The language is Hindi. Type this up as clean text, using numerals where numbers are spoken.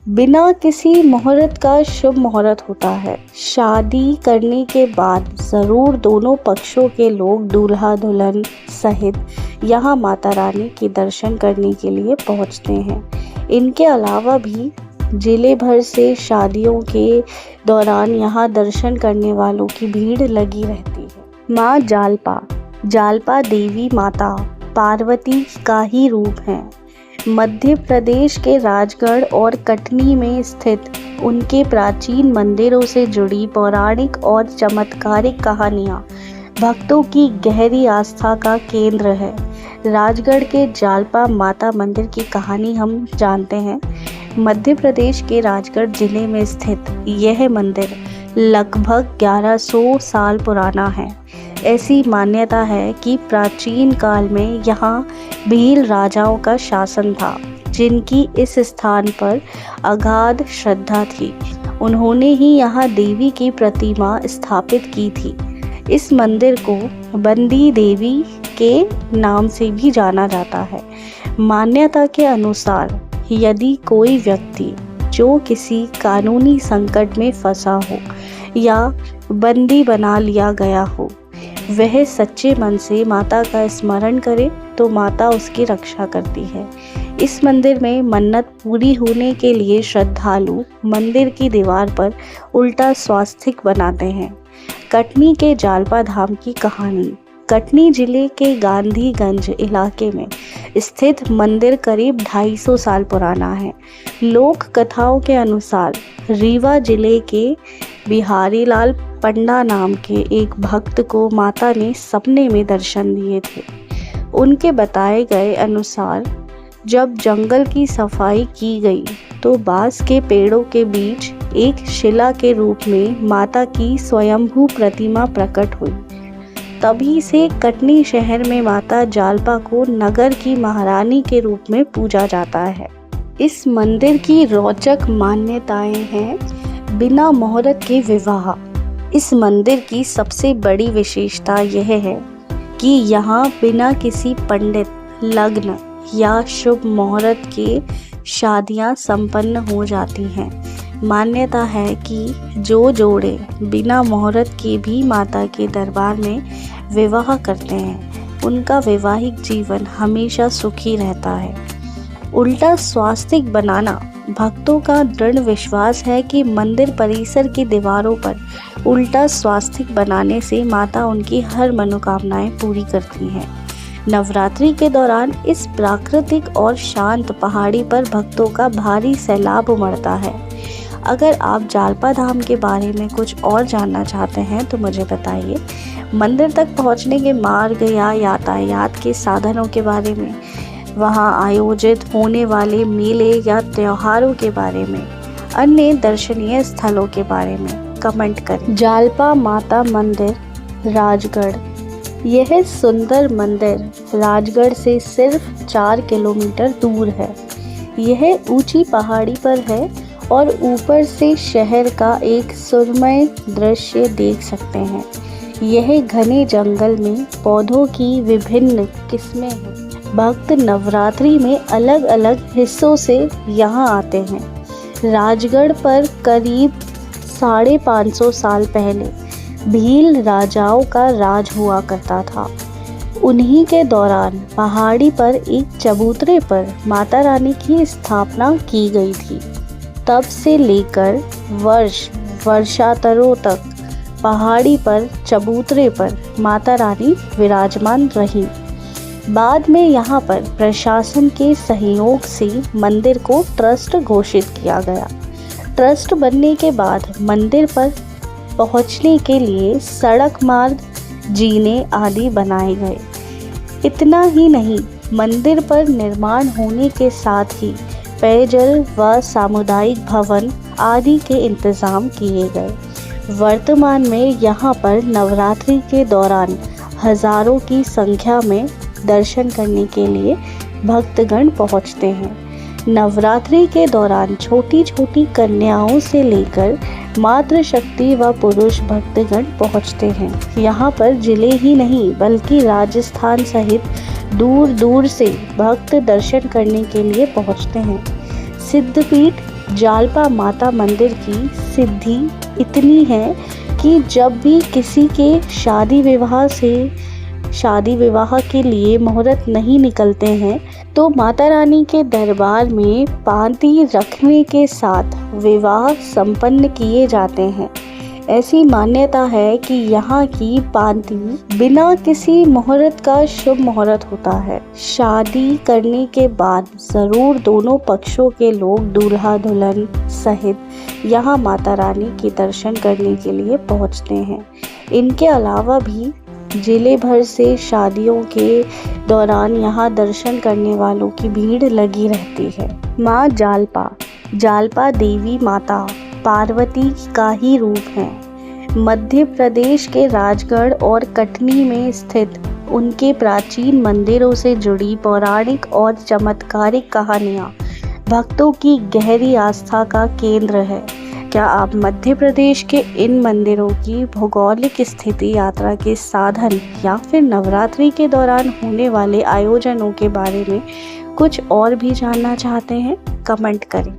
बिना किसी मुहूर्त का शुभ मुहूर्त होता है। शादी करने के बाद ज़रूर दोनों पक्षों के लोग दूल्हा दुल्हन सहित यहाँ माता रानी के दर्शन करने के लिए पहुँचते हैं। इनके अलावा भी जिले भर से शादियों के दौरान यहाँ दर्शन करने वालों की भीड़ लगी रहती है। माँ जालपा देवी माता पार्वती का ही रूप है। मध्य प्रदेश के राजगढ़ और कटनी में स्थित उनके प्राचीन मंदिरों से जुड़ी पौराणिक और चमत्कारिक कहानियाँ भक्तों की गहरी आस्था का केंद्र है। राजगढ़ के जालपा माता मंदिर की कहानी हम जानते हैं। मध्य प्रदेश के राजगढ़ जिले में स्थित यह मंदिर लगभग 1100 साल पुराना है। ऐसी मान्यता है कि प्राचीन काल में यहाँ भील राजाओं का शासन था, जिनकी इस स्थान पर अगाध श्रद्धा थी। उन्होंने ही यहाँ देवी की प्रतिमा स्थापित की थी। इस मंदिर को बंदी देवी के नाम से भी जाना जाता है। मान्यता के अनुसार यदि कोई व्यक्ति जो किसी कानूनी संकट में फंसा हो या बंदी बना लिया गया हो, वह सच्चे मन से माता का स्मरण करे तो माता उसकी रक्षा करती है। इस मंदिर में मन्नत पूरी होने के लिए श्रद्धालु मंदिर की दीवार पर उल्टा स्वास्तिक बनाते हैं। कटनी के जालपा धाम की कहानी। कटनी जिले के गांधीगंज इलाके में स्थित मंदिर करीब 250 साल पुराना है। लोक कथाओं के अनुसार रीवा जिले के बिहारी लाल पंडा नाम के एक भक्त को माता ने सपने में दर्शन दिए थे। उनके बताए गए अनुसार जब जंगल की सफाई की गई तो बांस के पेड़ों के बीच एक शिला के रूप में माता की स्वयंभू प्रतिमा प्रकट हुई। तभी से कटनी शहर में माता जालपा को नगर की महारानी के रूप में पूजा जाता है। इस मंदिर की रोचक मान्यताएं हैं। बिना मुहूर्त के विवाह। इस मंदिर की सबसे बड़ी विशेषता यह है कि यहाँ बिना किसी पंडित, लग्न या शुभ मुहूर्त के शादियाँ संपन्न हो जाती हैं। मान्यता है कि जो जोड़े बिना मुहूर्त के भी माता के दरबार में विवाह करते हैं, उनका वैवाहिक जीवन हमेशा सुखी रहता है। उल्टा स्वास्तिक बनाना। भक्तों का दृढ़ विश्वास है कि मंदिर परिसर की दीवारों पर उल्टा स्वास्तिक बनाने से माता उनकी हर मनोकामनाएं पूरी करती हैं। नवरात्रि के दौरान इस प्राकृतिक और शांत पहाड़ी पर भक्तों का भारी सैलाब उमड़ता है। अगर आप जालपा धाम के बारे में कुछ और जानना चाहते हैं तो मुझे बताइए। मंदिर तक पहुंचने के मार्ग या यातायात के साधनों के बारे में, वहां आयोजित होने वाले मेले या त्योहारों के बारे में, अन्य दर्शनीय स्थलों के बारे में कमेंट करें। जालपा माता मंदिर राजगढ़। यह सुंदर मंदिर राजगढ़ से सिर्फ 4 किलोमीटर दूर है। यह ऊंची पहाड़ी पर है और ऊपर से शहर का एक सुरमय दृश्य देख सकते हैं। यह घने जंगल में पौधों की विभिन्न किस्में हैं। भक्त नवरात्रि में अलग अलग हिस्सों से यहाँ आते हैं। राजगढ़ पर करीब 550 साल पहले भील राजाओं का राज हुआ करता था। उन्हीं के दौरान पहाड़ी पर एक चबूतरे पर माता रानी की स्थापना की गई थी। तब से लेकर वर्षांतरों तक पहाड़ी पर चबूतरे पर माता रानी विराजमान रही। बाद में यहाँ पर प्रशासन के सहयोग से मंदिर को ट्रस्ट घोषित किया गया। ट्रस्ट बनने के बाद मंदिर पर पहुँचने के लिए सड़क मार्ग, जीने आदि बनाए गए। इतना ही नहीं, मंदिर पर निर्माण होने के साथ ही पेयजल व सामुदायिक भवन आदि के इंतजाम किए गए। वर्तमान में यहाँ पर नवरात्रि के दौरान हजारों की संख्या में दर्शन करने के लिए भक्तगण पहुँचते हैं। नवरात्रि के दौरान छोटी छोटी कन्याओं से लेकर मातृशक्ति व पुरुष भक्तगण पहुँचते हैं। यहाँ पर जिले ही नहीं बल्कि राजस्थान सहित दूर दूर से भक्त दर्शन करने के लिए पहुँचते हैं। सिद्धपीठ जालपा माता मंदिर की सिद्धि इतनी है कि जब भी किसी के शादी विवाह के लिए मुहूर्त नहीं निकलते हैं तो माता रानी के दरबार में पांति रखने के साथ विवाह संपन्न किए जाते हैं। ऐसी मान्यता है कि यहाँ की पांति बिना किसी मुहूर्त का शुभ मुहूर्त होता है। शादी करने के बाद जरूर दोनों पक्षों के लोग दूल्हा दुल्हन सहित यहाँ माता रानी के दर्शन करने के लिए पहुँचते हैं। इनके अलावा भी जिले भर से शादियों के दौरान यहाँ दर्शन करने वालों की भीड़ लगी रहती है। माँ जालपा देवी माता पार्वती का ही रूप है। मध्य प्रदेश के राजगढ़ और कटनी में स्थित उनके प्राचीन मंदिरों से जुड़ी पौराणिक और चमत्कारिक कहानियाँ भक्तों की गहरी आस्था का केंद्र है। क्या आप मध्य प्रदेश के इन मंदिरों की भौगोलिक स्थिति, यात्रा के साधन या फिर नवरात्रि के दौरान होने वाले आयोजनों के बारे में कुछ और भी जानना चाहते हैं? कमेंट करें।